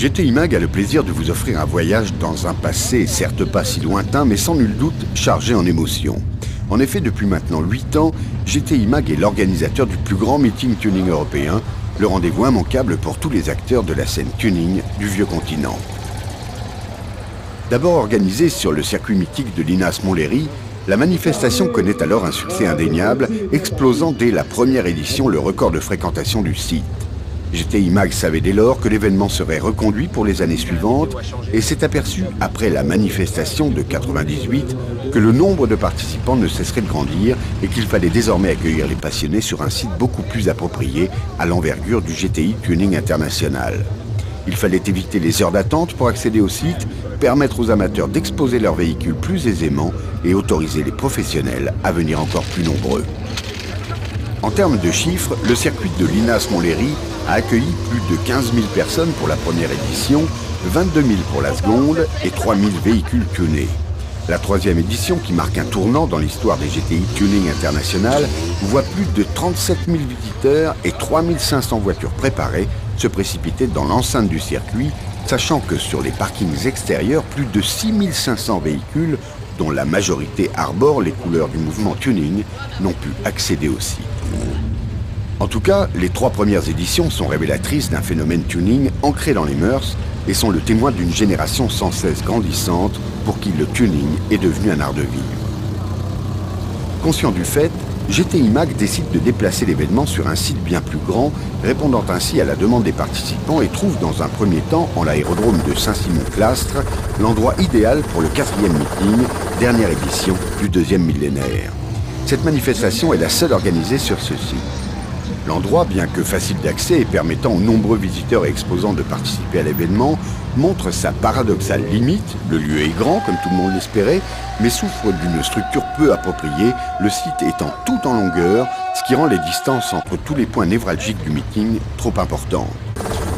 GTI Mag a le plaisir de vous offrir un voyage dans un passé, certes pas si lointain, mais sans nul doute chargé en émotions. En effet, depuis maintenant 8 ans, GTI Mag est l'organisateur du plus grand meeting tuning européen, le rendez-vous immanquable pour tous les acteurs de la scène tuning du vieux continent. D'abord organisée sur le circuit mythique de l'INAS Montlhéry, la manifestation connaît alors un succès indéniable, explosant dès la première édition le record de fréquentation du site. GTI Mag savait dès lors que l'événement serait reconduit pour les années suivantes et s'est aperçu, après la manifestation de 98, que le nombre de participants ne cesserait de grandir et qu'il fallait désormais accueillir les passionnés sur un site beaucoup plus approprié à l'envergure du GTI Tuning International. Il fallait éviter les heures d'attente pour accéder au site, permettre aux amateurs d'exposer leurs véhicules plus aisément et autoriser les professionnels à venir encore plus nombreux. En termes de chiffres, le circuit de l'INAS Montlhéry a accueilli plus de 15 000 personnes pour la première édition, 22 000 pour la seconde et 3 000 véhicules tunés. La troisième édition, qui marque un tournant dans l'histoire des GTI Tuning International, voit plus de 37 000 visiteurs et 3 500 voitures préparées se précipiter dans l'enceinte du circuit, sachant que sur les parkings extérieurs, plus de 6 500 véhicules, dont la majorité arborent les couleurs du mouvement tuning, n'ont pu accéder au site. En tout cas, les 3 premières éditions sont révélatrices d'un phénomène tuning ancré dans les mœurs et sont le témoin d'une génération sans cesse grandissante pour qui le tuning est devenu un art de vivre. Conscient du fait, GTI Mag décide de déplacer l'événement sur un site bien plus grand, répondant ainsi à la demande des participants et trouve dans un premier temps, en l'aérodrome de Saint-Simon-Clastres, l'endroit idéal pour le 4e meeting, dernière édition du 2e millénaire. Cette manifestation est la seule organisée sur ce site. L'endroit, bien que facile d'accès et permettant aux nombreux visiteurs et exposants de participer à l'événement, montre sa paradoxale limite. Le lieu est grand, comme tout le monde l'espérait, mais souffre d'une structure peu appropriée, le site étant tout en longueur, ce qui rend les distances entre tous les points névralgiques du meeting trop importantes.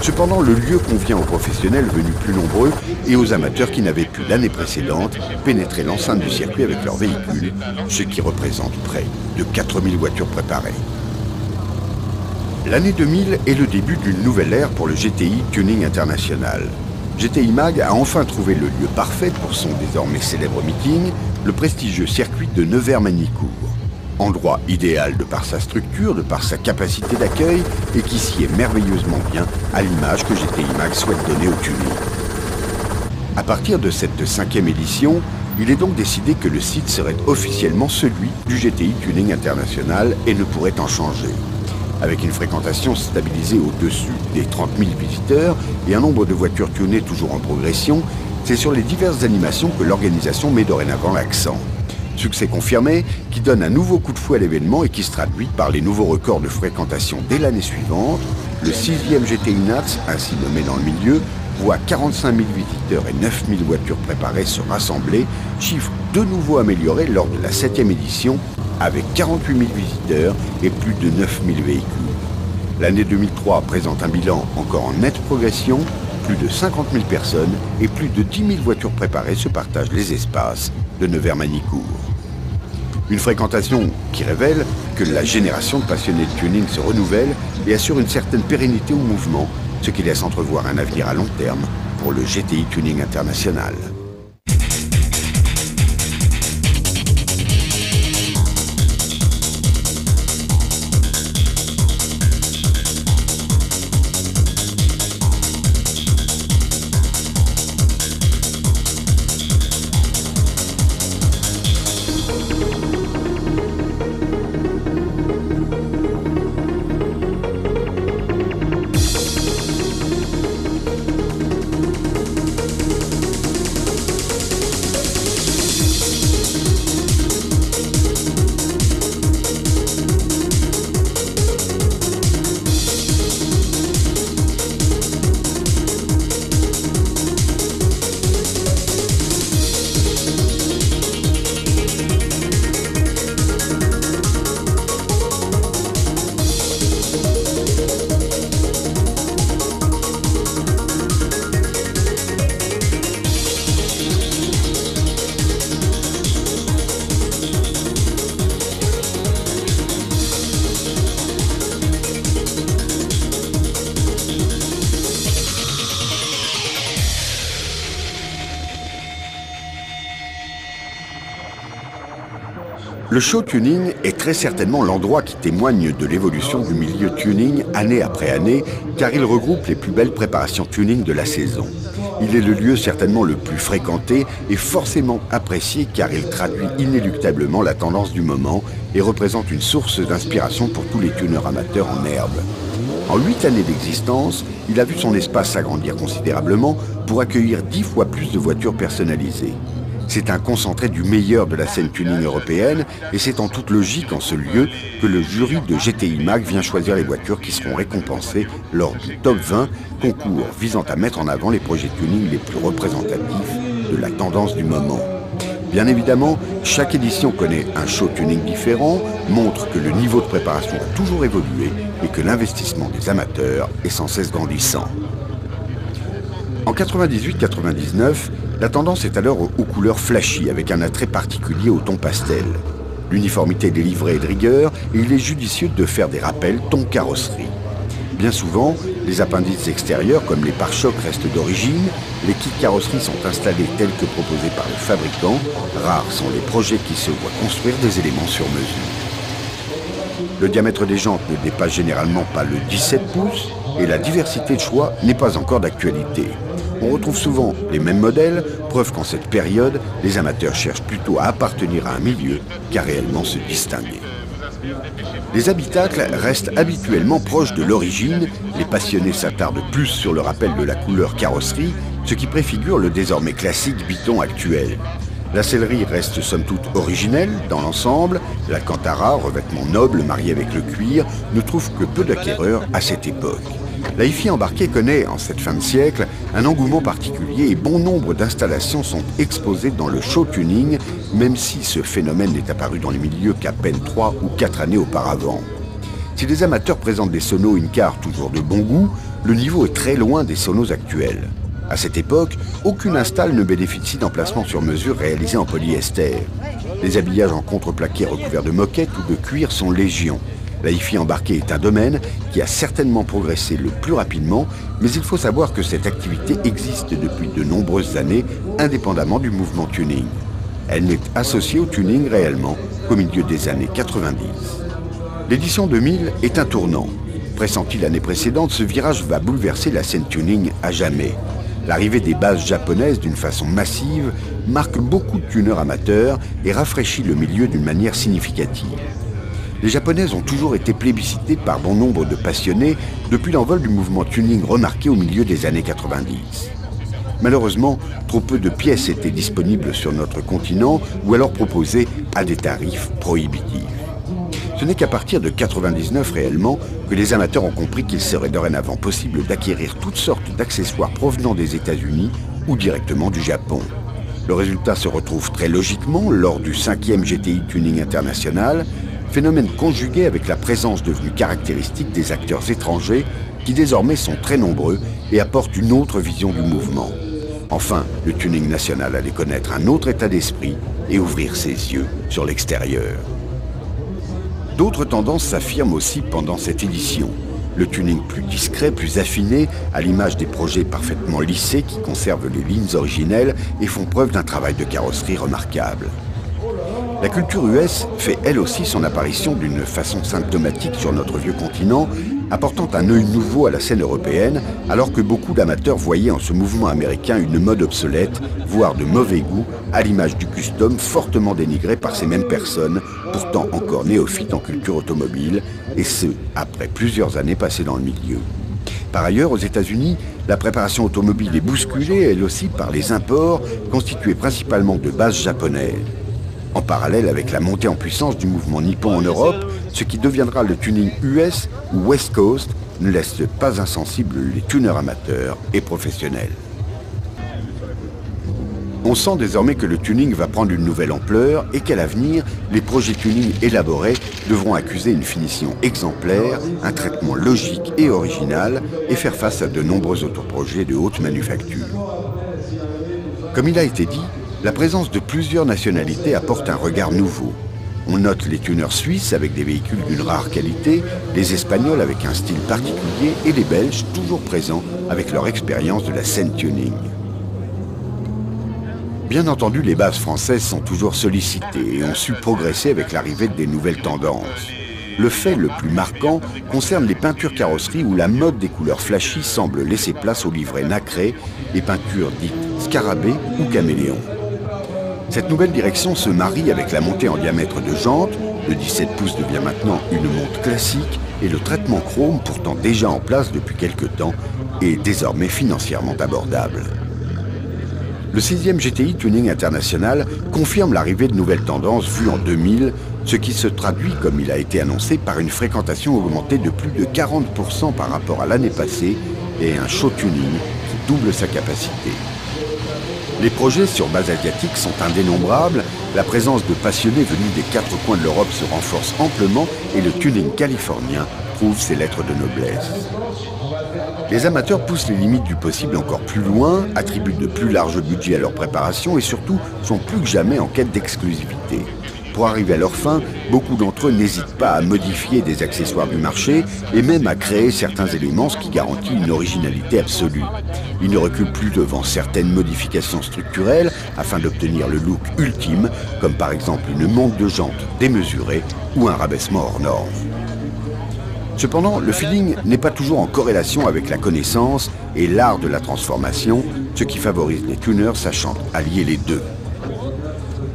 Cependant, le lieu convient aux professionnels venus plus nombreux et aux amateurs qui n'avaient pu l'année précédente pénétrer l'enceinte du circuit avec leurs véhicules, ce qui représente près de 4000 voitures préparées. L'année 2000 est le début d'une nouvelle ère pour le GTI Tuning International. GTI Mag a enfin trouvé le lieu parfait pour son désormais célèbre meeting, le prestigieux circuit de Nevers-Magny-Cours. Endroit idéal de par sa structure, de par sa capacité d'accueil et qui sied merveilleusement bien à l'image que GTI Mag souhaite donner au tuning. À partir de cette 5e édition, il est donc décidé que le site serait officiellement celui du GTI Tuning International et ne pourrait en changer. Avec une fréquentation stabilisée au-dessus des 30 000 visiteurs et un nombre de voitures tunées toujours en progression, c'est sur les diverses animations que l'organisation met dorénavant l'accent. Succès confirmé, qui donne un nouveau coup de fouet à l'événement et qui se traduit par les nouveaux records de fréquentation dès l'année suivante. Le 6e GTI NATS, ainsi nommé dans le milieu, voit 45 000 visiteurs et 9 000 voitures préparées se rassembler, chiffre de nouveau amélioré lors de la 7e édition, avec 48 000 visiteurs et plus de 9 000 véhicules. L'année 2003 présente un bilan encore en nette progression, plus de 50 000 personnes et plus de 10 000 voitures préparées se partagent les espaces de Nevers-Magny-Cours. Une fréquentation qui révèle que la génération de passionnés de tuning se renouvelle et assure une certaine pérennité au mouvement, ce qui laisse entrevoir un avenir à long terme pour le GTI Tuning International. Le show tuning est très certainement l'endroit qui témoigne de l'évolution du milieu tuning année après année, car il regroupe les plus belles préparations tuning de la saison. Il est le lieu certainement le plus fréquenté et forcément apprécié car il traduit inéluctablement la tendance du moment et représente une source d'inspiration pour tous les tuneurs amateurs en herbe. En 8 années d'existence, il a vu son espace s'agrandir considérablement pour accueillir 10 fois plus de voitures personnalisées. C'est un concentré du meilleur de la scène tuning européenne et c'est en toute logique en ce lieu que le jury de GTI Mag vient choisir les voitures qui seront récompensées lors du Top 20, concours visant à mettre en avant les projets tuning les plus représentatifs de la tendance du moment. Bien évidemment, chaque édition connaît un show tuning différent, montre que le niveau de préparation a toujours évolué et que l'investissement des amateurs est sans cesse grandissant. En 98-99, la tendance est alors aux couleurs flashy avec un attrait particulier au ton pastel. L'uniformité des livrets est de rigueur et il est judicieux de faire des rappels ton carrosserie. Bien souvent, les appendices extérieurs comme les pare-chocs restent d'origine, les kits carrosserie sont installés tels que proposés par le fabricant, rares sont les projets qui se voient construire des éléments sur mesure. Le diamètre des jantes ne dépasse généralement pas le 17 pouces et la diversité de choix n'est pas encore d'actualité. On retrouve souvent les mêmes modèles, preuve qu'en cette période, les amateurs cherchent plutôt à appartenir à un milieu qu'à réellement se distinguer. Les habitacles restent habituellement proches de l'origine, les passionnés s'attardent plus sur le rappel de la couleur carrosserie, ce qui préfigure le désormais classique biton actuel. La sellerie reste somme toute originelle dans l'ensemble, l'Alcantara, revêtement noble marié avec le cuir, ne trouve que peu d'acquéreurs à cette époque. La hi-fi embarquée connaît, en cette fin de siècle, un engouement particulier et bon nombre d'installations sont exposées dans le show tuning, même si ce phénomène n'est apparu dans les milieux qu'à peine 3 ou 4 années auparavant. Si les amateurs présentent des sonos in-car toujours de bon goût, le niveau est très loin des sonos actuels. À cette époque, aucune install ne bénéficie d'emplacements sur mesure réalisés en polyester. Les habillages en contreplaqué recouverts de moquette ou de cuir sont légion. La hi-fi embarquée est un domaine qui a certainement progressé le plus rapidement, mais il faut savoir que cette activité existe depuis de nombreuses années, indépendamment du mouvement tuning. Elle n'est associée au tuning réellement qu'au milieu des années 90. L'édition 2000 est un tournant. Pressenti l'année précédente, ce virage va bouleverser la scène tuning à jamais. L'arrivée des bases japonaises d'une façon massive marque beaucoup de tuneurs amateurs et rafraîchit le milieu d'une manière significative. Les japonaises ont toujours été plébiscitées par bon nombre de passionnés depuis l'envol du mouvement tuning remarqué au milieu des années 90. Malheureusement, trop peu de pièces étaient disponibles sur notre continent ou alors proposées à des tarifs prohibitifs. Ce n'est qu'à partir de 99 réellement que les amateurs ont compris qu'il serait dorénavant possible d'acquérir toutes sortes d'accessoires provenant des États-Unis ou directement du Japon. Le résultat se retrouve très logiquement lors du 5e GTI Tuning International, phénomène conjugué avec la présence devenue caractéristique des acteurs étrangers qui désormais sont très nombreux et apportent une autre vision du mouvement. Enfin, le tuning national allait connaître un autre état d'esprit et ouvrir ses yeux sur l'extérieur. D'autres tendances s'affirment aussi pendant cette édition. Le tuning plus discret, plus affiné, à l'image des projets parfaitement lissés qui conservent les lignes originelles et font preuve d'un travail de carrosserie remarquable. La culture US fait elle aussi son apparition d'une façon symptomatique sur notre vieux continent, apportant un œil nouveau à la scène européenne, alors que beaucoup d'amateurs voyaient en ce mouvement américain une mode obsolète, voire de mauvais goût, à l'image du custom fortement dénigré par ces mêmes personnes, pourtant encore néophytes en culture automobile, et ce, après plusieurs années passées dans le milieu. Par ailleurs, aux États-Unis, la préparation automobile est bousculée, elle aussi, par les imports, constitués principalement de bases japonaises. En parallèle avec la montée en puissance du mouvement nippon en Europe, ce qui deviendra le tuning US ou West Coast ne laisse pas insensibles les tuneurs amateurs et professionnels. On sent désormais que le tuning va prendre une nouvelle ampleur et qu'à l'avenir, les projets tuning élaborés devront accuser une finition exemplaire, un traitement logique et original et faire face à de nombreux autoprojets de haute manufacture. Comme il a été dit, la présence de plusieurs nationalités apporte un regard nouveau. On note les tuneurs suisses avec des véhicules d'une rare qualité, les Espagnols avec un style particulier et les Belges toujours présents avec leur expérience de la scène tuning. Bien entendu, les bases françaises sont toujours sollicitées et ont su progresser avec l'arrivée des nouvelles tendances. Le fait le plus marquant concerne les peintures carrosseries où la mode des couleurs flashy semble laisser place aux livrets nacrés et peintures dites scarabées ou caméléons. Cette nouvelle direction se marie avec la montée en diamètre de jantes, le 17 pouces devient maintenant une montre classique et le traitement chrome, pourtant déjà en place depuis quelques temps, est désormais financièrement abordable. Le 6e GTI Tuning International confirme l'arrivée de nouvelles tendances vues en 2000, ce qui se traduit, comme il a été annoncé, par une fréquentation augmentée de plus de 40% par rapport à l'année passée et un show tuning qui double sa capacité. Les projets sur base asiatique sont indénombrables, la présence de passionnés venus des 4 coins de l'Europe se renforce amplement et le tuning californien prouve ses lettres de noblesse. Les amateurs poussent les limites du possible encore plus loin, attribuent de plus larges budgets à leur préparation et surtout sont plus que jamais en quête d'exclusivité. Pour arriver à leur fin, beaucoup d'entre eux n'hésitent pas à modifier des accessoires du marché et même à créer certains éléments, ce qui garantit une originalité absolue. Ils ne reculent plus devant certaines modifications structurelles afin d'obtenir le look ultime, comme par exemple une montre de jantes démesurée ou un rabaissement hors norme. Cependant, le feeling n'est pas toujours en corrélation avec la connaissance et l'art de la transformation, ce qui favorise les tuners sachant allier les deux.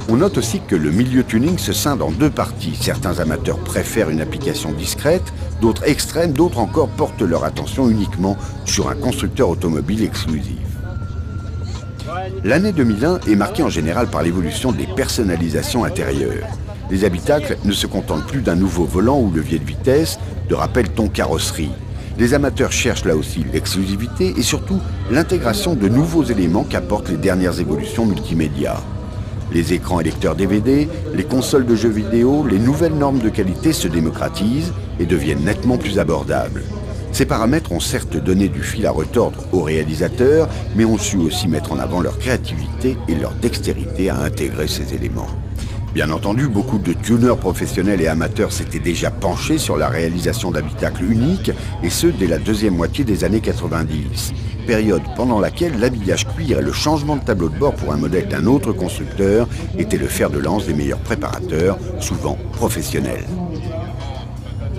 On note aussi que le milieu tuning se scinde en deux parties. Certains amateurs préfèrent une application discrète, d'autres extrêmes, d'autres encore portent leur attention uniquement sur un constructeur automobile exclusif. L'année 2001 est marquée en général par l'évolution des personnalisations intérieures. Les habitacles ne se contentent plus d'un nouveau volant ou levier de vitesse, de rappel ton carrosserie. Les amateurs cherchent là aussi l'exclusivité et surtout l'intégration de nouveaux éléments qu'apportent les dernières évolutions multimédia. Les écrans et lecteurs DVD, les consoles de jeux vidéo, les nouvelles normes de qualité se démocratisent et deviennent nettement plus abordables. Ces paramètres ont certes donné du fil à retordre aux réalisateurs, mais ont su aussi mettre en avant leur créativité et leur dextérité à intégrer ces éléments. Bien entendu, beaucoup de tuners professionnels et amateurs s'étaient déjà penchés sur la réalisation d'habitacles uniques, et ce dès la deuxième moitié des années 90, période pendant laquelle l'habillage cuir et le changement de tableau de bord pour un modèle d'un autre constructeur étaient le fer de lance des meilleurs préparateurs, souvent professionnels.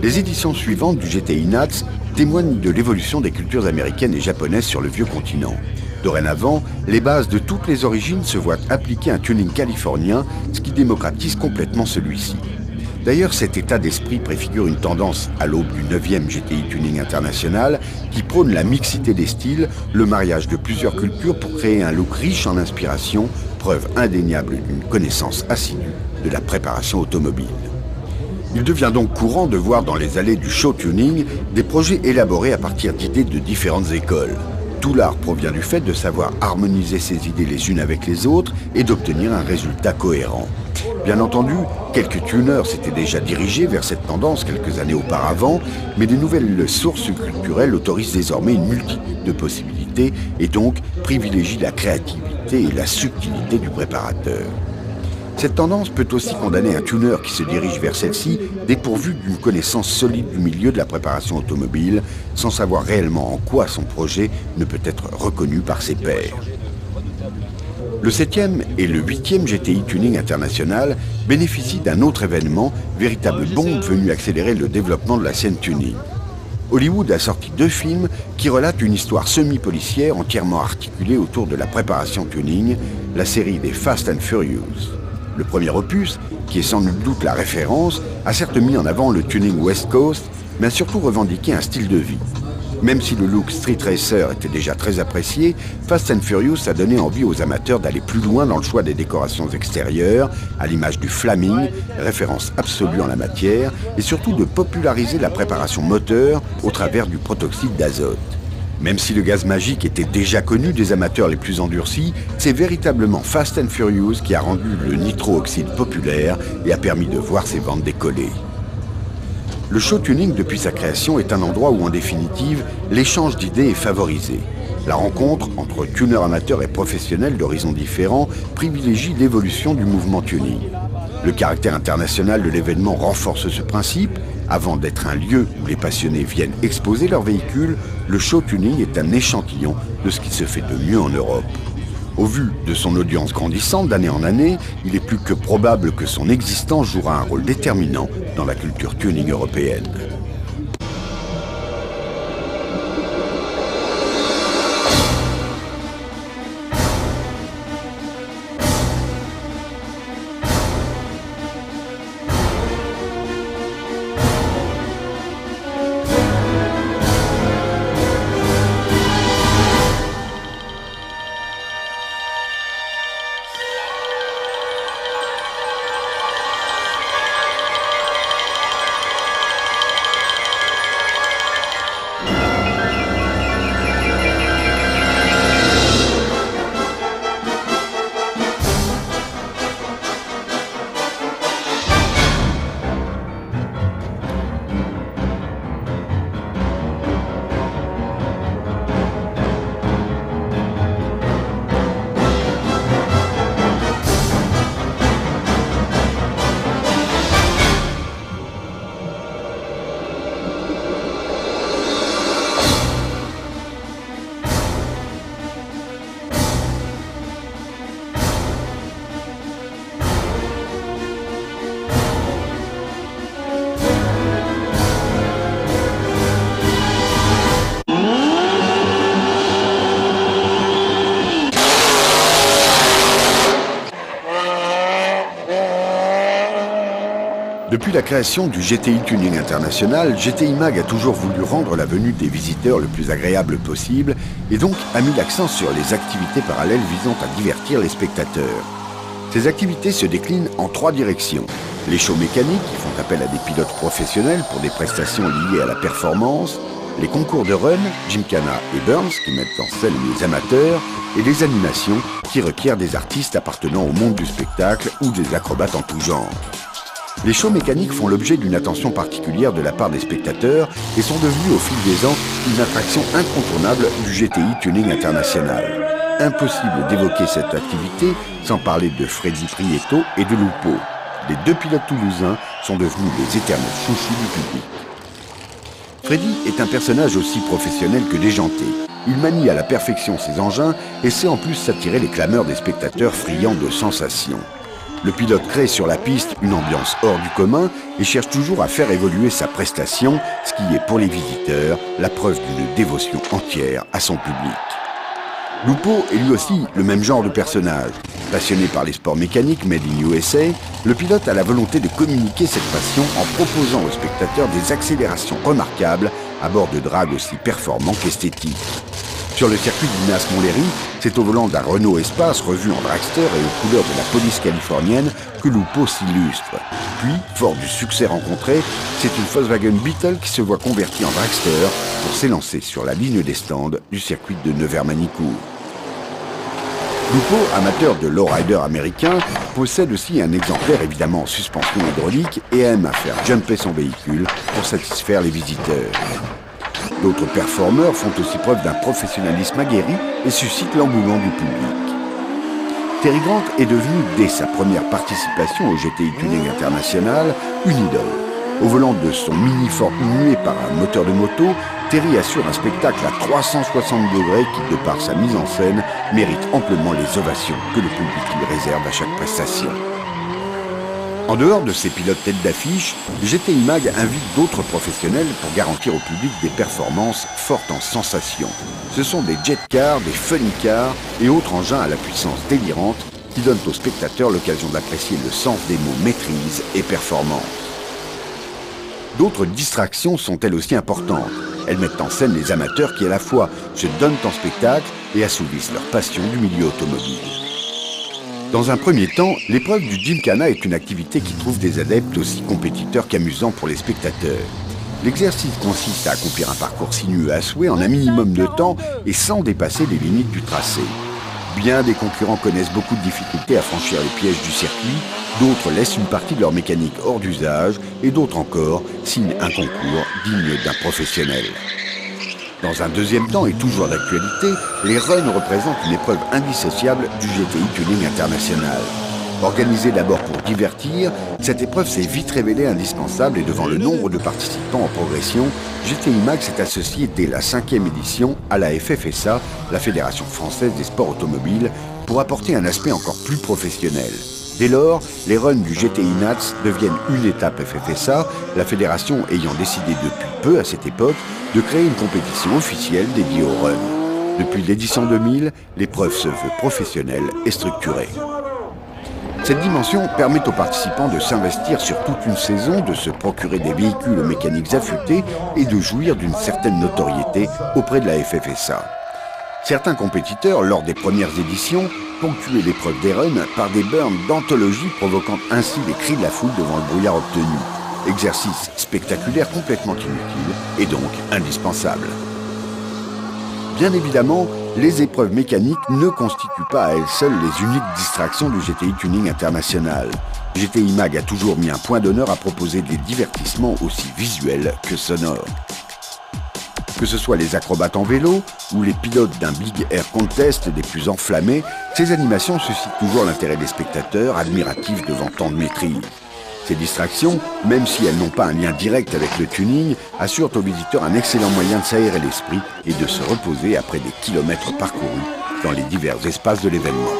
Les éditions suivantes du GTI Nats témoignent de l'évolution des cultures américaines et japonaises sur le vieux continent. Dorénavant, les bases de toutes les origines se voient appliquer un tuning californien, ce qui démocratise complètement celui-ci. D'ailleurs, cet état d'esprit préfigure une tendance à l'aube du 9e GTI Tuning International qui prône la mixité des styles, le mariage de plusieurs cultures pour créer un look riche en inspiration, preuve indéniable d'une connaissance assidue de la préparation automobile. Il devient donc courant de voir dans les allées du show tuning des projets élaborés à partir d'idées de différentes écoles. Tout l'art provient du fait de savoir harmoniser ces idées les unes avec les autres et d'obtenir un résultat cohérent. Bien entendu, quelques tuners s'étaient déjà dirigés vers cette tendance quelques années auparavant, mais de nouvelles sources culturelles autorisent désormais une multitude de possibilités et donc privilégient la créativité et la subtilité du préparateur. Cette tendance peut aussi condamner un tuner qui se dirige vers celle-ci dépourvu d'une connaissance solide du milieu de la préparation automobile, sans savoir réellement en quoi son projet ne peut être reconnu par ses pairs. Le 7e et le 8e GTI Tuning International bénéficient d'un autre événement, véritable bombe venue accélérer le développement de la scène tuning. Hollywood a sorti 2 films qui relatent une histoire semi-policière entièrement articulée autour de la préparation tuning, la série des Fast and Furious. Le premier opus, qui est sans nul doute la référence, a certes mis en avant le tuning West Coast, mais a surtout revendiqué un style de vie. Même si le look Street Racer était déjà très apprécié, Fast and Furious a donné envie aux amateurs d'aller plus loin dans le choix des décorations extérieures, à l'image du Flaming, référence absolue en la matière, et surtout de populariser la préparation moteur au travers du protoxyde d'azote. Même si le gaz magique était déjà connu des amateurs les plus endurcis, c'est véritablement Fast and Furious qui a rendu le nitro-oxyde populaire et a permis de voir ses ventes décoller. Le show tuning, depuis sa création, est un endroit où, en définitive, l'échange d'idées est favorisé. La rencontre entre tuners amateurs et professionnels d'horizons différents privilégie l'évolution du mouvement tuning. Le caractère international de l'événement renforce ce principe. Avant d'être un lieu où les passionnés viennent exposer leurs véhicules, le show tuning est un échantillon de ce qui se fait de mieux en Europe. Au vu de son audience grandissante d'année en année, il est plus que probable que son existence jouera un rôle déterminant dans la culture tuning européenne. Depuis la création du GTI Tuning International, GTI Mag a toujours voulu rendre la venue des visiteurs le plus agréable possible et donc a mis l'accent sur les activités parallèles visant à divertir les spectateurs. Ces activités se déclinent en 3 directions. Les shows mécaniques qui font appel à des pilotes professionnels pour des prestations liées à la performance, les concours de run, Gymkhana et Burns qui mettent en scène les amateurs, et les animations qui requièrent des artistes appartenant au monde du spectacle ou des acrobates en tout genre. Les shows mécaniques font l'objet d'une attention particulière de la part des spectateurs et sont devenus au fil des ans une attraction incontournable du GTI Tuning International. Impossible d'évoquer cette activité sans parler de Freddy Prieto et de Lupo. Les 2 pilotes toulousains sont devenus les éternels chouchous du public. Freddy est un personnage aussi professionnel que déjanté. Il manie à la perfection ses engins et sait en plus s'attirer les clameurs des spectateurs friands de sensations. Le pilote crée sur la piste une ambiance hors du commun et cherche toujours à faire évoluer sa prestation, ce qui est pour les visiteurs la preuve d'une dévotion entière à son public. Lupo est lui aussi le même genre de personnage. Passionné par les sports mécaniques made in USA, le pilote a la volonté de communiquer cette passion en proposant aux spectateurs des accélérations remarquables à bord de drags aussi performants qu'esthétiques. Sur le circuit de Linas Montlhéry, c'est au volant d'un Renault Espace revu en dragster et aux couleurs de la police californienne que Lupo s'illustre. Puis, fort du succès rencontré, c'est une Volkswagen Beetle qui se voit convertie en dragster pour s'élancer sur la ligne des stands du circuit de Nevers-Manicourt. Lupo, amateur de lowrider américain, possède aussi un exemplaire évidemment en suspension hydraulique et aime à faire jumper son véhicule pour satisfaire les visiteurs. D'autres performeurs font aussi preuve d'un professionnalisme aguerri et suscitent l'engouement du public. Terry Grant est devenu, dès sa première participation au GTI Tuning International, une idole. Au volant de son mini Ford muet par un moteur de moto, Terry assure un spectacle à 360 degrés qui, de par sa mise en scène, mérite amplement les ovations que le public lui réserve à chaque prestation. En dehors de ces pilotes tête d'affiche, GTI Mag invite d'autres professionnels pour garantir au public des performances fortes en sensations. Ce sont des jet cars, des funny cars et autres engins à la puissance délirante qui donnent aux spectateurs l'occasion d'apprécier le sens des mots maîtrise et performance. D'autres distractions sont elles aussi importantes. Elles mettent en scène les amateurs qui à la fois se donnent en spectacle et assouvissent leur passion du milieu automobile. Dans un premier temps, l'épreuve du Gymkhana est une activité qui trouve des adeptes aussi compétiteurs qu'amusants pour les spectateurs. L'exercice consiste à accomplir un parcours sinueux à souhait en un minimum de temps et sans dépasser les limites du tracé. Bien des concurrents connaissent beaucoup de difficultés à franchir les pièges du circuit, d'autres laissent une partie de leur mécanique hors d'usage et d'autres encore signent un concours digne d'un professionnel. Dans un deuxième temps et toujours d'actualité, les runs représentent une épreuve indissociable du GTI Tuning International. Organisée d'abord pour divertir, cette épreuve s'est vite révélée indispensable et devant le nombre de participants en progression, GTI Mag s'est associé dès la 5e édition à la FFSA, la Fédération Française des Sports Automobiles, pour apporter un aspect encore plus professionnel. Dès lors, les runs du GTI Nats deviennent une étape FFSA, la fédération ayant décidé depuis peu à cette époque de créer une compétition officielle dédiée aux runs. Depuis l'édition 2000, l'épreuve se veut professionnelle et structurée. Cette dimension permet aux participants de s'investir sur toute une saison, de se procurer des véhicules aux mécaniques affûtées et de jouir d'une certaine notoriété auprès de la FFSA. Certains compétiteurs, lors des premières éditions, ponctuaient l'épreuve des runs par des burns d'anthologie provoquant ainsi les cris de la foule devant le brouillard obtenu. Exercice spectaculaire complètement inutile et donc indispensable. Bien évidemment, les épreuves mécaniques ne constituent pas à elles seules les uniques distractions du GTI Tuning International. GTI Mag a toujours mis un point d'honneur à proposer des divertissements aussi visuels que sonores. Que ce soit les acrobates en vélo ou les pilotes d'un Big Air Contest des plus enflammés, ces animations suscitent toujours l'intérêt des spectateurs, admiratifs devant tant de maîtrise. Ces distractions, même si elles n'ont pas un lien direct avec le tuning, assurent aux visiteurs un excellent moyen de s'aérer l'esprit et de se reposer après des kilomètres parcourus dans les divers espaces de l'événement.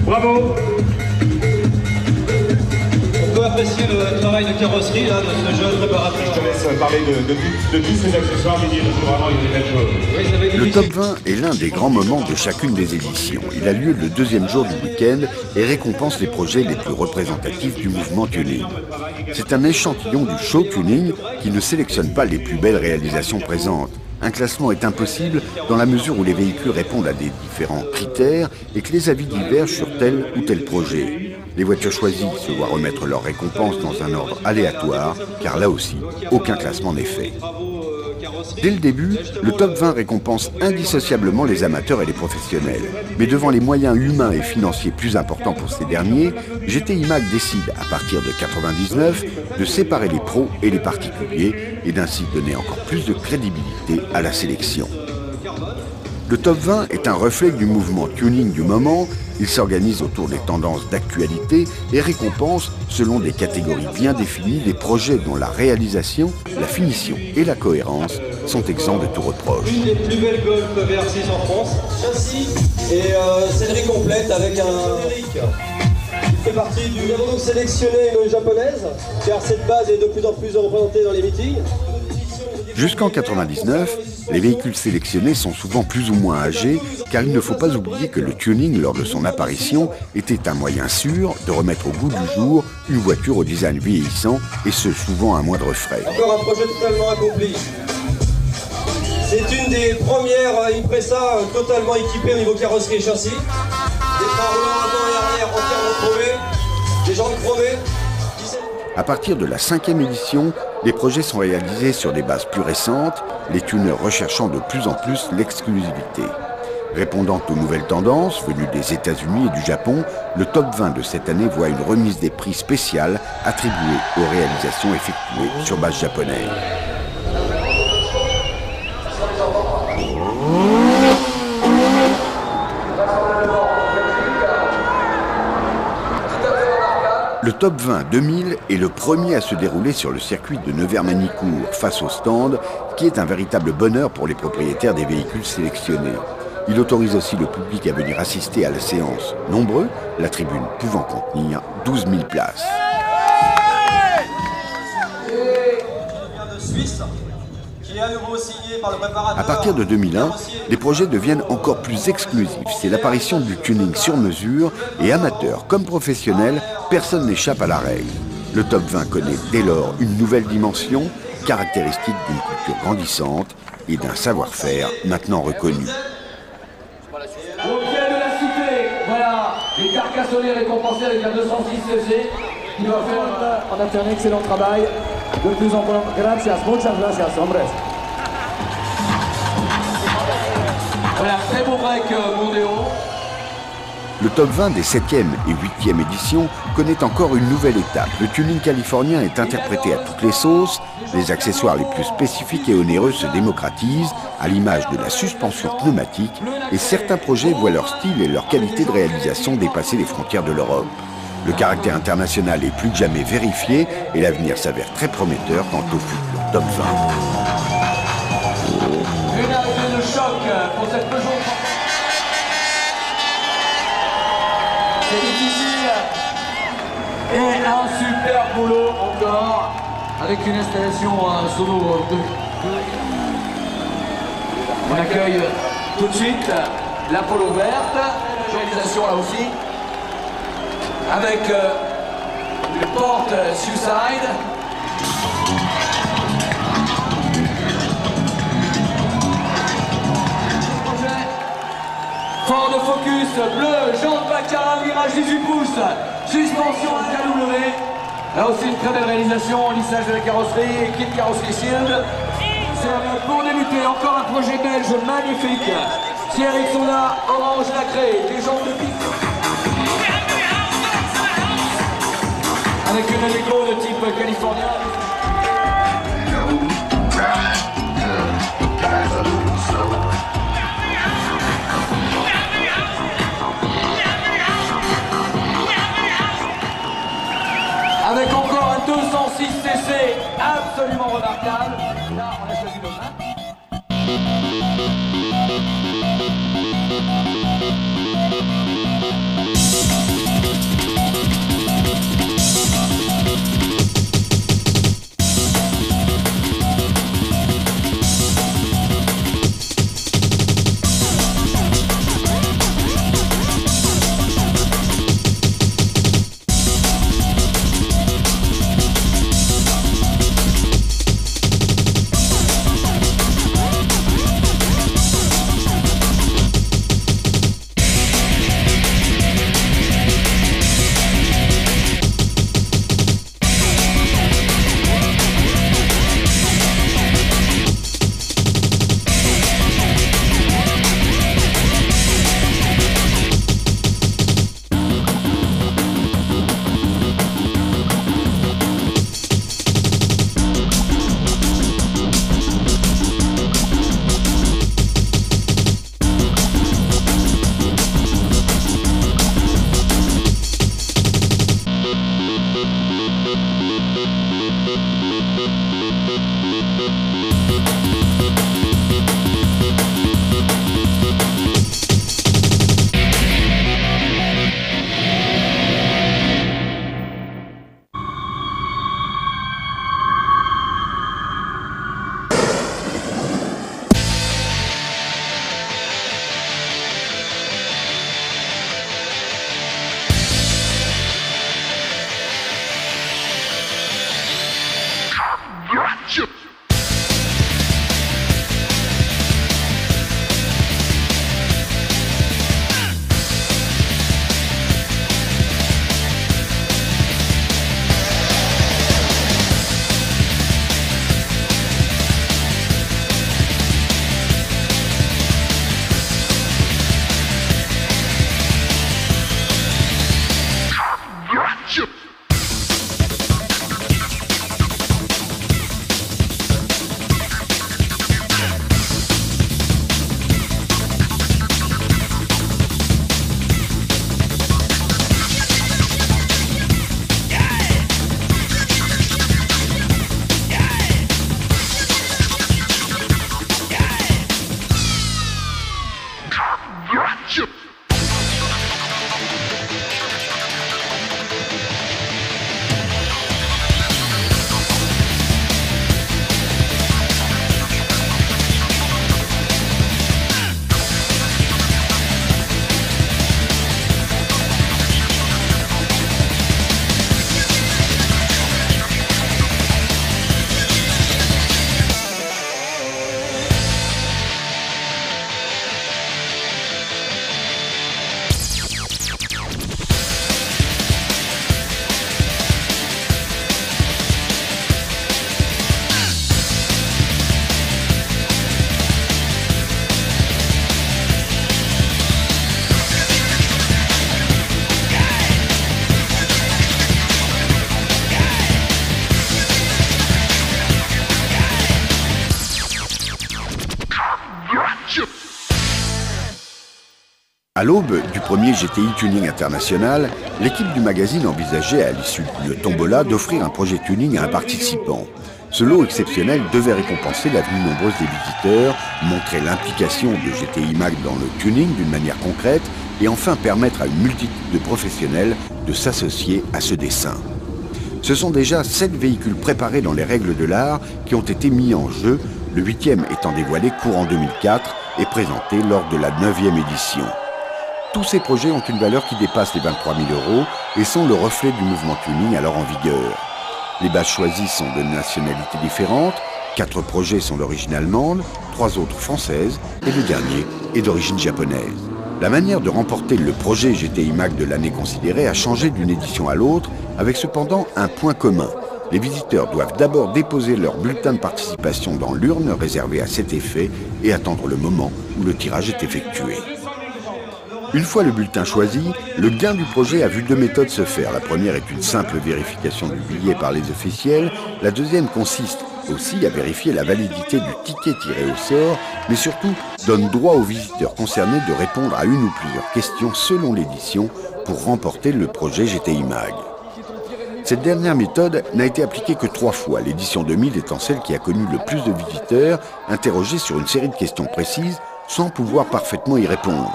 Bravo! On peut apprécier le travail de carrosserie là, de ce jeune préparateur. Je te laisse parler de tous ces accessoires, Didier, parce que vraiment il y a des belles choses. Oui, le top 20 est l'un des grands moments de chacune des éditions. Il a lieu le deuxième jour du week-end et récompense les projets les plus représentatifs du mouvement tuning. C'est un échantillon du show tuning qui ne sélectionne pas les plus belles réalisations présentes. Un classement est impossible dans la mesure où les véhicules répondent à des différents critères et que les avis divergent sur tel ou tel projet. Les voitures choisies se voient remettre leur récompense dans un ordre aléatoire, car là aussi, aucun classement n'est fait. Dès le début, le top 20 récompense indissociablement les amateurs et les professionnels. Mais devant les moyens humains et financiers plus importants pour ces derniers, GT IMAG décide, à partir de 1999, de séparer les pros et les particuliers et d'ainsi donner encore plus de crédibilité à la sélection. Le top 20 est un reflet du mouvement tuning du moment. Il s'organise autour des tendances d'actualité et récompense, selon des catégories bien définies, des projets dont la réalisation, la finition et la cohérence sont exempts de tout reproche. Une des plus belles Golf VR6 en France. Châssis et sellerie complète avec un Eric. Il fait partie du... Nous avons donc sélectionné une japonaise, car cette base est de plus en plus représentée dans les meetings. Jusqu'en 1999, les véhicules sélectionnés sont souvent plus ou moins âgés, car il ne faut pas oublier que le tuning, lors de son apparition, était un moyen sûr de remettre au goût du jour une voiture au design vieillissant, et ce, souvent à moindre frais. Encore un projet totalement accompli. C'est une des premières Impreza totalement équipées au niveau carrosserie et châssis. Des phares roulants avant et arrière entièrement chromés, des jantes chromées. À partir de la 5e édition, les projets sont réalisés sur des bases plus récentes, les tuners recherchant de plus en plus l'exclusivité. Répondant aux nouvelles tendances venues des États-Unis et du Japon, le top 20 de cette année voit une remise des prix spéciale attribuée aux réalisations effectuées sur base japonaise. Le top 20 2000 est le premier à se dérouler sur le circuit de Nevers-Manicourt face au stand, qui est un véritable bonheur pour les propriétaires des véhicules sélectionnés. Il autorise aussi le public à venir assister à la séance. Nombreux, la tribune pouvant contenir 12 000 places. À partir de 2001, les projets deviennent encore plus exclusifs. C'est l'apparition du tuning sur mesure et amateurs comme professionnels, personne n'échappe à la règle. Le top 20 connaît dès lors une nouvelle dimension, caractéristique d'une culture grandissante et d'un savoir-faire maintenant reconnu. Au pied de la cité, voilà, les Carcassonnais récompensés avec un 206 cc qui va faire... On a fait un excellent travail. De plus en plus, gracias, muchas gracias, hombres. Voilà, très beau break Mondeo. Le top 20 des 7e et 8e éditions connaît encore une nouvelle étape. Le tuning californien est interprété à toutes les sauces, les accessoires les plus spécifiques et onéreux se démocratisent, à l'image de la suspension pneumatique, et certains projets voient leur style et leur qualité de réalisation dépasser les frontières de l'Europe. Le caractère international est plus que jamais vérifié et l'avenir s'avère très prometteur quant au futur top 20. Une arrivée de choc pour cette Peugeot. C'est difficile. Et un super boulot encore avec une installation solo. On accueille tout de suite la Polo verte, réalisation là aussi, avec une porte suicide. Ford Focus bleu, jante Baccarat, virage 18 pouces, suspension KW. Là aussi une très belle réalisation, lissage de la carrosserie, kit carrosserie Shield. C'est pour débuter, encore un projet belge magnifique. Thierry Ericsson-là, orange nacré, des jantes de pique. Avec une Allegro de type californien. Avec encore un 206 cc absolument remarquable. Là, on a choisi le 20. À l'aube du premier GTI Tuning International, l'équipe du magazine envisageait à l'issue de Tombola d'offrir un projet tuning à un participant. Ce lot exceptionnel devait récompenser la venue nombreuse des visiteurs, montrer l'implication de GTI Mag dans le tuning d'une manière concrète et enfin permettre à une multitude de professionnels de s'associer à ce dessin. Ce sont déjà 7 véhicules préparés dans les règles de l'art qui ont été mis en jeu, le 8e étant dévoilé courant 2004 et présenté lors de la 9e édition. Tous ces projets ont une valeur qui dépasse les 23 000 € et sont le reflet du mouvement tuning alors en vigueur. Les bases choisies sont de nationalités différentes, 4 projets sont d'origine allemande, 3 autres françaises et le dernier est d'origine japonaise. La manière de remporter le projet GTI Mag de l'année considérée a changé d'une édition à l'autre, avec cependant un point commun. Les visiteurs doivent d'abord déposer leur bulletin de participation dans l'urne réservée à cet effet et attendre le moment où le tirage est effectué. Une fois le bulletin choisi, le gain du projet a vu 2 méthodes se faire. La première est une simple vérification du billet par les officiels. La deuxième consiste aussi à vérifier la validité du ticket tiré au sort, mais surtout donne droit aux visiteurs concernés de répondre à une ou plusieurs questions selon l'édition pour remporter le projet GTI Mag. Cette dernière méthode n'a été appliquée que 3 fois, l'édition 2000 étant celle qui a connu le plus de visiteurs interrogés sur une série de questions précises sans pouvoir parfaitement y répondre.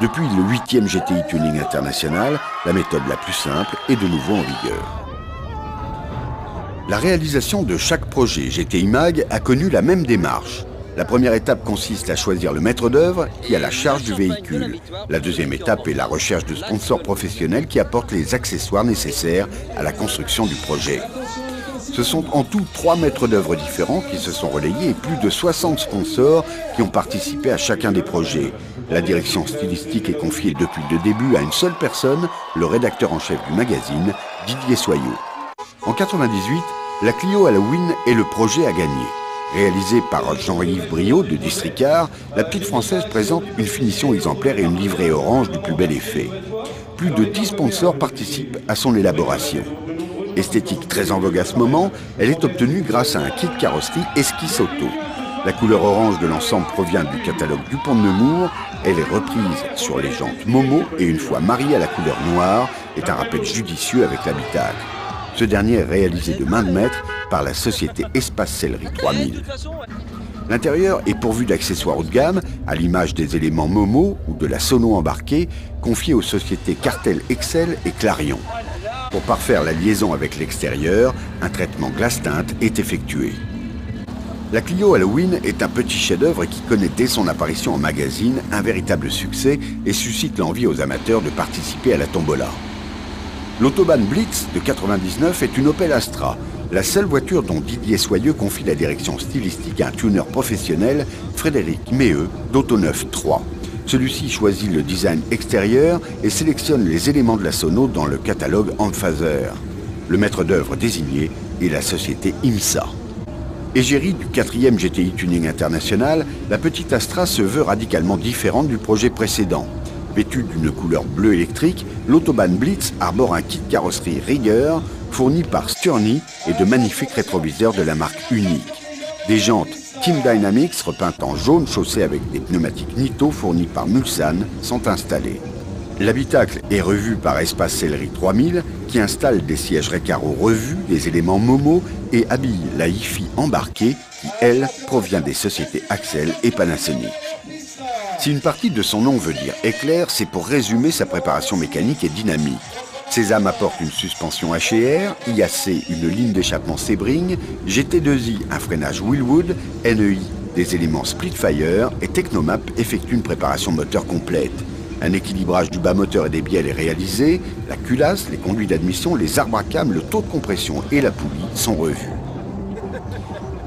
Depuis le 8e GTI Tuning International, la méthode la plus simple est de nouveau en vigueur. La réalisation de chaque projet GTI Mag a connu la même démarche. La première étape consiste à choisir le maître d'œuvre qui a la charge du véhicule. La deuxième étape est la recherche de sponsors professionnels qui apportent les accessoires nécessaires à la construction du projet. Ce sont en tout 3 maîtres d'œuvre différents qui se sont relayés et plus de 60 sponsors qui ont participé à chacun des projets. La direction stylistique est confiée depuis le début à une seule personne, le rédacteur en chef du magazine, Didier Soyot. En 1998, la Clio Halloween est le projet à gagner. Réalisée par Jean-Yves Briot de Districard, la petite française présente une finition exemplaire et une livrée orange du plus bel effet. Plus de 10 sponsors participent à son élaboration. Esthétique très en vogue à ce moment, elle est obtenue grâce à un kit carrosserie Esquisse Auto. La couleur orange de l'ensemble provient du catalogue Dupont de Nemours. Elle est reprise sur les jantes Momo et une fois mariée à la couleur noire, est un rappel judicieux avec l'habitacle. Ce dernier est réalisé de main de maître par la société Espace Sellerie 3000. L'intérieur est pourvu d'accessoires haut de gamme, à l'image des éléments Momo ou de la sono embarquée, confiés aux sociétés Cartel Excel et Clarion. Pour parfaire la liaison avec l'extérieur, un traitement glace-teinte est effectué. La Clio Halloween est un petit chef-d'œuvre qui connaît dès son apparition en magazine un véritable succès et suscite l'envie aux amateurs de participer à la tombola. L'Autobahn Blitz de 1999 est une Opel Astra, la seule voiture dont Didier Soyeux confie la direction stylistique à un tuner professionnel, Frédéric Méheux, d'Autoneuf 3. Celui-ci choisit le design extérieur et sélectionne les éléments de la sono dans le catalogue Amphaser. Le maître d'œuvre désigné est la société IMSA. Égérie du 4e GTI Tuning International, la petite Astra se veut radicalement différente du projet précédent. Vêtue d'une couleur bleu électrique, l'Autobahn Blitz arbore un kit carrosserie Rigueur fourni par Sturny et de magnifiques rétroviseurs de la marque Unique. Des jantes Team Dynamics repeintes en jaune chaussées avec des pneumatiques Nitto fournis par Mulsanne sont installées. L'habitacle est revu par Espace Sellerie 3000 qui installe des sièges Recaro revus, des éléments Momo et habille la hi-fi embarquée qui, elle, provient des sociétés Axel et Panasonic. Si une partie de son nom veut dire éclair, c'est pour résumer sa préparation mécanique et dynamique. Sésame apporte une suspension HR, IAC une ligne d'échappement Sebring, GT2i un freinage Willwood, NEI des éléments Splitfire et Technomap effectue une préparation moteur complète. Un équilibrage du bas moteur et des bielles est réalisé, la culasse, les conduits d'admission, les arbres à cam, le taux de compression et la poulie sont revus.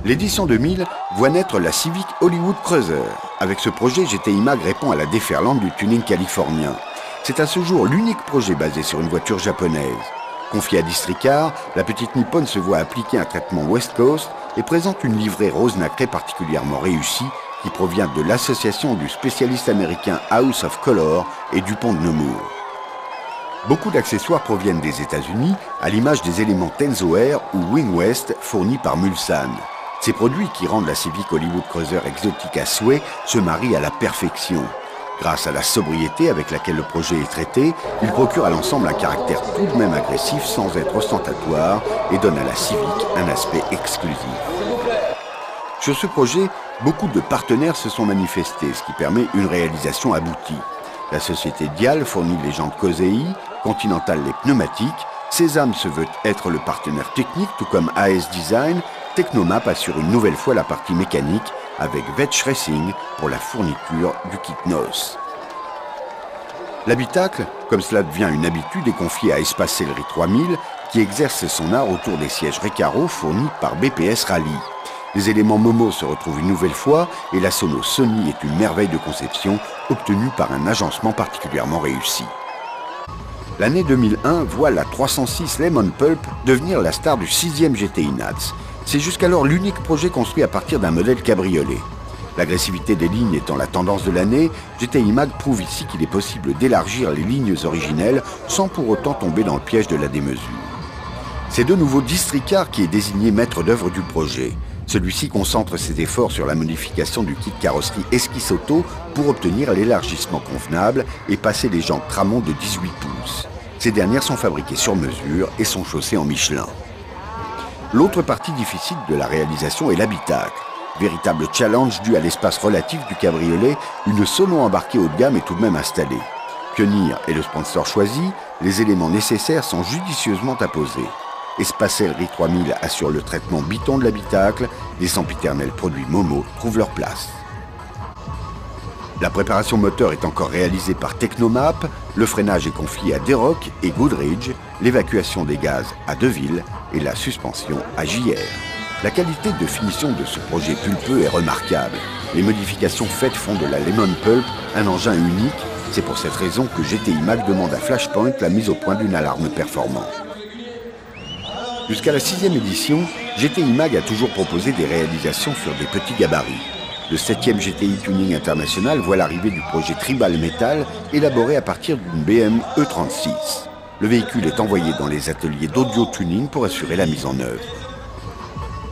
L'édition 2000 voit naître la Civic Hollywood Cruiser. Avec ce projet, GTI Mag répond à la déferlante du tuning californien. C'est à ce jour l'unique projet basé sur une voiture japonaise. Confiée à Districard, la petite Nippon se voit appliquer un traitement West Coast et présente une livrée rose nacrée particulièrement réussie qui provient de l'association du spécialiste américain House of Color et Dupont de Nemours. Beaucoup d'accessoires proviennent des États-Unis, à l'image des éléments Tenzo Air ou Wing West fournis par Mulsanne. Ces produits qui rendent la Civic Hollywood Cruiser exotique à souhait se marient à la perfection. Grâce à la sobriété avec laquelle le projet est traité, il procure à l'ensemble un caractère tout de même agressif sans être ostentatoire et donne à la Civic un aspect exclusif. Sur ce projet, beaucoup de partenaires se sont manifestés, ce qui permet une réalisation aboutie. La société Dial fournit les jantes Cosei, Continental les pneumatiques, Sesam se veut être le partenaire technique, tout comme AS Design. Technomap assure une nouvelle fois la partie mécanique avec Vetch Racing pour la fourniture du kit NOS. L'habitacle, comme cela devient une habitude, est confié à Espace Sellerie 3000 qui exerce son art autour des sièges Recaro fournis par BPS Rally. Les éléments Momo se retrouvent une nouvelle fois et la sono Sony est une merveille de conception obtenue par un agencement particulièrement réussi. L'année 2001 voit la 306 Lemon Pulp devenir la star du 6e GTI Nats. C'est jusqu'alors l'unique projet construit à partir d'un modèle cabriolet. L'agressivité des lignes étant la tendance de l'année, GTI Mag prouve ici qu'il est possible d'élargir les lignes originelles sans pour autant tomber dans le piège de la démesure. C'est de nouveau Districar qui est désigné maître d'œuvre du projet. Celui-ci concentre ses efforts sur la modification du kit carrosserie Esquisse Auto pour obtenir l'élargissement convenable et passer les jantes Tramont de 18 pouces. Ces dernières sont fabriquées sur mesure et sont chaussées en Michelin. L'autre partie difficile de la réalisation est l'habitacle. Véritable challenge dû à l'espace relatif du cabriolet, une sono embarquée haut de gamme est tout de même installée. Pioneer est le sponsor choisi, les éléments nécessaires sont judicieusement apposés. Espace Sellerie 3000 assure le traitement biton de l'habitacle, les sempiternels produits Momo trouvent leur place. La préparation moteur est encore réalisée par Technomap, le freinage est confié à Derock et Goodridge, l'évacuation des gaz à Deville et la suspension à JR. La qualité de finition de ce projet pulpeux est remarquable. Les modifications faites font de la Lemon Pulp un engin unique, c'est pour cette raison que GTI Mag demande à Flashpoint la mise au point d'une alarme performante. Jusqu'à la 6e édition, GTI Mag a toujours proposé des réalisations sur des petits gabarits. Le 7e GTI Tuning International voit l'arrivée du projet Tribal Metal élaboré à partir d'une BM E36. Le véhicule est envoyé dans les ateliers d'audio tuning pour assurer la mise en œuvre.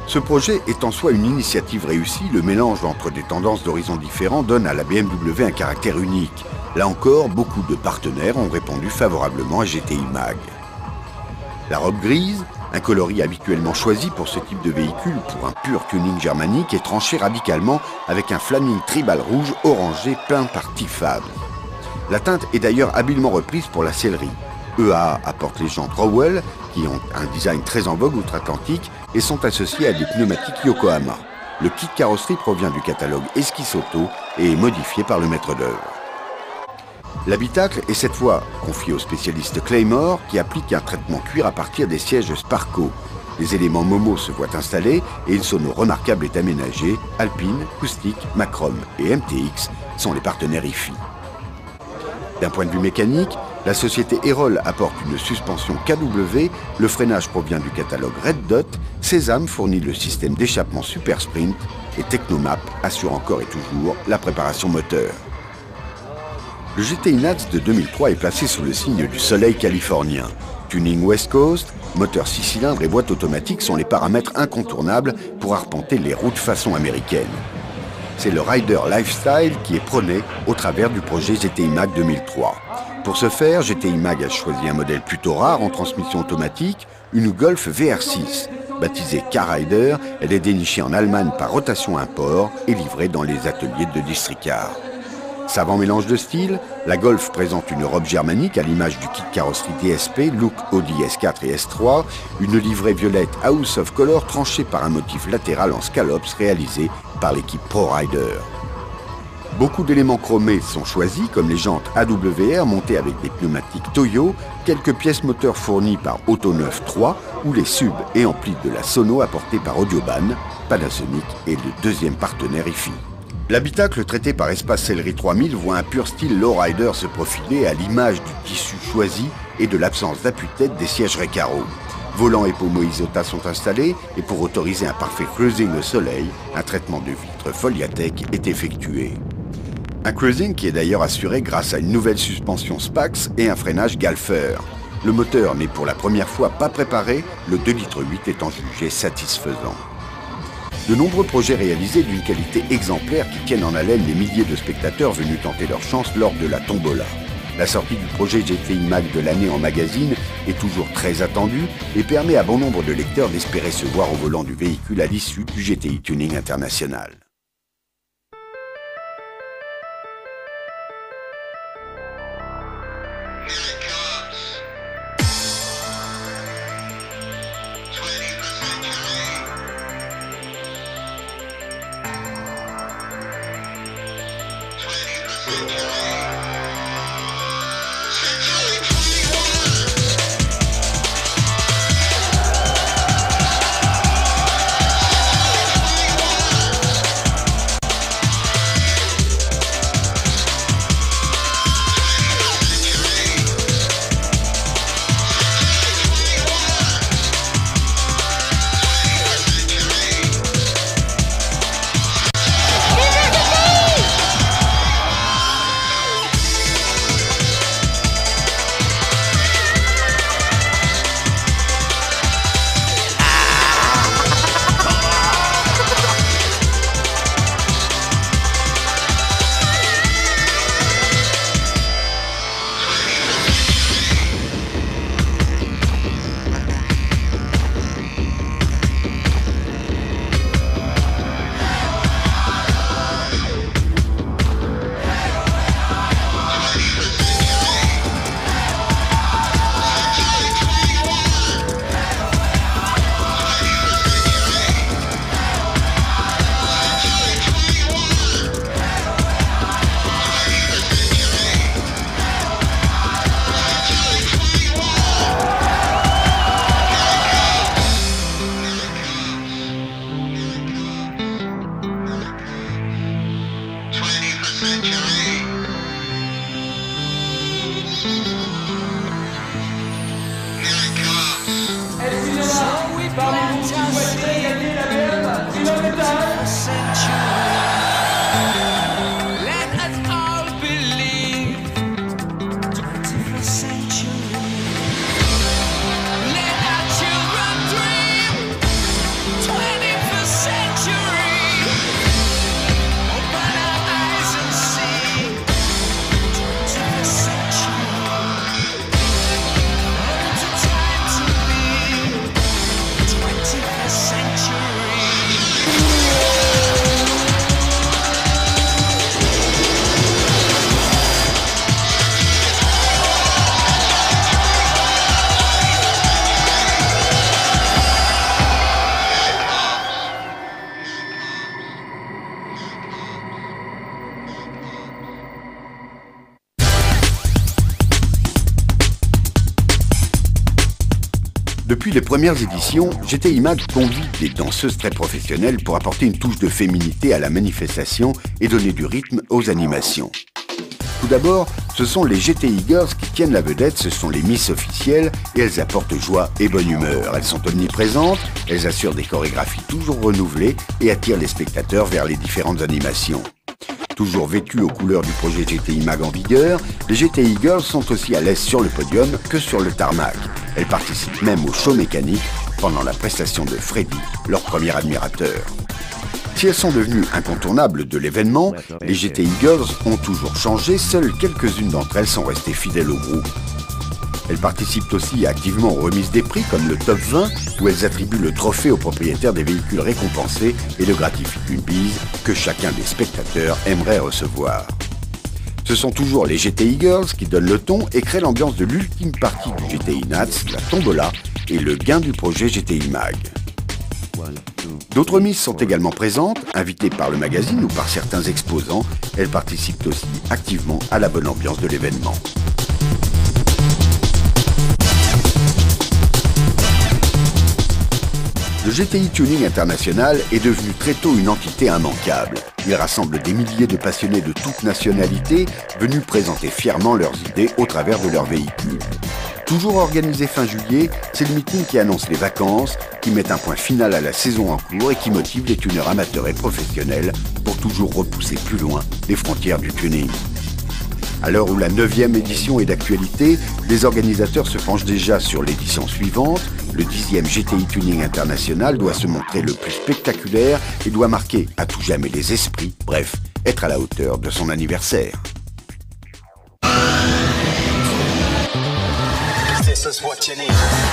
Ce projet est en soi une initiative réussie, le mélange entre des tendances d'horizons différents donne à la BMW un caractère unique. Là encore, beaucoup de partenaires ont répondu favorablement à GTI Mag. La robe grise, un coloris habituellement choisi pour ce type de véhicule pour un pur tuning germanique, est tranché radicalement avec un flaming tribal rouge orangé peint par T-Fab. La teinte est d'ailleurs habilement reprise pour la sellerie. EA apporte les jantes Rowell, qui ont un design très en vogue outre-Atlantique et sont associés à des pneumatiques Yokohama. Le kit carrosserie provient du catalogue Esquisse Auto et est modifié par le maître d'œuvre. L'habitacle est cette fois confié au spécialiste Claymore qui applique un traitement cuir à partir des sièges Sparco. Les éléments Momo se voient installés et une sono remarquable est aménagée. Alpine, Acoustic, Macrom et MTX sont les partenaires IFI. D'un point de vue mécanique, la société Erol apporte une suspension KW, le freinage provient du catalogue Red Dot, Sesam fournit le système d'échappement Super Sprint et Technomap assure encore et toujours la préparation moteur. Le GTI Nats de 2003 est placé sous le signe du soleil californien. Tuning West Coast, moteur 6 cylindres et boîte automatique sont les paramètres incontournables pour arpenter les routes façon américaine. C'est le rider lifestyle qui est prôné au travers du projet GTI Mag 2003. Pour ce faire, GTI Mag a choisi un modèle plutôt rare en transmission automatique, une Golf VR6. Baptisée K-Rider, elle est dénichée en Allemagne par Rotation Import et livrée dans les ateliers de Districar. Savant mélange de styles, la Golf présente une robe germanique à l'image du kit carrosserie DSP, look Audi S4 et S3, une livrée violette House of Color tranchée par un motif latéral en scallops réalisé par l'équipe Pro Rider. Beaucoup d'éléments chromés sont choisis, comme les jantes AWR montées avec des pneumatiques Toyo, quelques pièces moteurs fournies par Autoneuf 3 ou les subs et amplis de la sono apportés par Audioban, Panasonic et le deuxième partenaire IFI. L'habitacle traité par Espace Sellerie 3000 voit un pur style lowrider se profiler à l'image du tissu choisi et de l'absence d'appui-tête des sièges Recaro. Volant et pommeau Isota sont installés et pour autoriser un parfait cruising au soleil, un traitement de vitre Foliatech est effectué. Un cruising qui est d'ailleurs assuré grâce à une nouvelle suspension Spax et un freinage Galfer. Le moteur n'est pour la première fois pas préparé, le 2,8 litres étant jugé satisfaisant. De nombreux projets réalisés d'une qualité exemplaire qui tiennent en haleine les milliers de spectateurs venus tenter leur chance lors de la tombola. La sortie du projet GTI Mag de l'année en magazine est toujours très attendue et permet à bon nombre de lecteurs d'espérer se voir au volant du véhicule à l'issue du GTI Tuning International. Depuis les premières éditions, GTI Mag convie des danseuses très professionnelles pour apporter une touche de féminité à la manifestation et donner du rythme aux animations. Tout d'abord, ce sont les GTI Girls qui tiennent la vedette, ce sont les Miss officielles et elles apportent joie et bonne humeur. Elles sont omniprésentes, elles assurent des chorégraphies toujours renouvelées et attirent les spectateurs vers les différentes animations. Toujours vêtues aux couleurs du projet GTI Mag en vigueur, les GTI Girls sont aussi à l'aise sur le podium que sur le tarmac. Elles participent même au show mécanique pendant la prestation de Freddy, leur premier admirateur. Si elles sont devenues incontournables de l'événement, les GTI Girls ont toujours changé, seules quelques-unes d'entre elles sont restées fidèles au groupe. Elles participent aussi activement aux remises des prix comme le Top 20, où elles attribuent le trophée aux propriétaires des véhicules récompensés et le gratifient d'une bise que chacun des spectateurs aimerait recevoir. Ce sont toujours les GTI Girls qui donnent le ton et créent l'ambiance de l'ultime partie du GTI Nats, la tombola et le gain du projet GTI Mag. D'autres Miss sont également présentes, invitées par le magazine ou par certains exposants. Elles participent aussi activement à la bonne ambiance de l'événement. Le GTI Tuning International est devenu très tôt une entité immanquable. Il rassemble des milliers de passionnés de toutes nationalités venus présenter fièrement leurs idées au travers de leurs véhicules. Toujours organisé fin juillet, c'est le meeting qui annonce les vacances, qui met un point final à la saison en cours et qui motive les tuneurs amateurs et professionnels pour toujours repousser plus loin les frontières du tuning. À l'heure où la 9e édition est d'actualité, les organisateurs se penchent déjà sur l'édition suivante. Le 10e GTI Tuning International doit se montrer le plus spectaculaire et doit marquer à tout jamais les esprits, bref, être à la hauteur de son anniversaire. This is what you need.